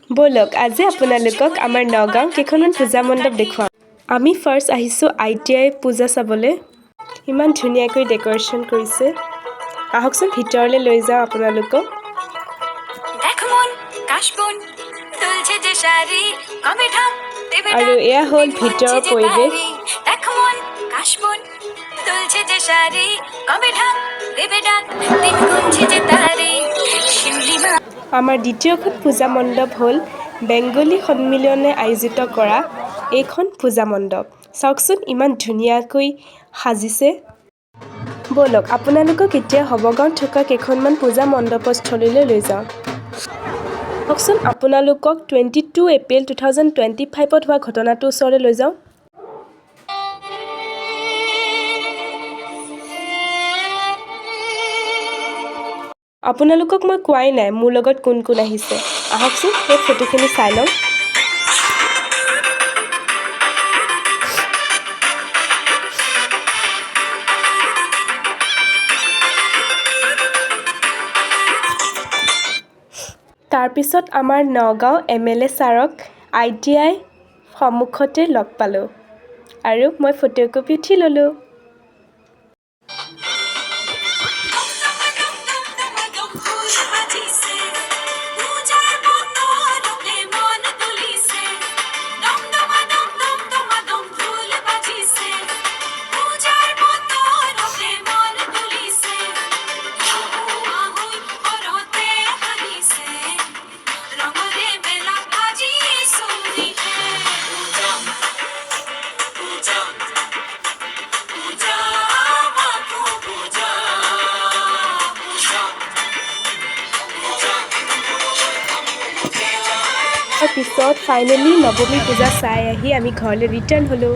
ব'লক আজি আপোনালোকক আমাৰ নগাঁও কেইখনমান পূজা মণ্ডপ দেখুৱাম আমি ফাৰ্ষ্ট আহিছোঁ ITI পূজা চাবলৈ ইমান ধুনীয়াকৈ ডেকৰেশ্যন কৰিছে আহকচোন ভিতৰলৈ লৈ যাওঁ আপোনালোকক আৰু এয়া হ'ল ভিতৰৰ পৰিৱেশ আমাৰ দ্বিতীয়খন পূজা মণ্ডপ হ'ল বেংগলী সন্মিলনে আয়োজিত কৰা এইখন পূজা মণ্ডপ চাওকচোন ইমান ধুনীয়াকৈ সাজিছে ব'লক আপোনালোকক এতিয়া হবগাঁৱত থকা কেইখনমান পূজা মণ্ডপস্থলীলৈ লৈ যাওঁ চাওকচোন আপোনালোকক 22 এপ্ৰিল 2025ত হোৱা ঘটনাটোৰ ওচৰলৈ লৈ যাওঁ আপোনালোকক মই কোৱাই নাই মোৰ লগত কোন কোন আহিছে আহকচোন সেই ফটোখিনি চাই লওঁ তাৰপিছত আমাৰ নগাঁও MLA ছাৰক ITI সন্মুখতে লগ পালোঁ আৰু মই ফটোকপি উঠি ল'লোঁ পিছত ফাইনেলি নৱমী পূজা চাই আহি আমি ঘৰলৈ ৰিটাৰ্ণ হ'লোঁ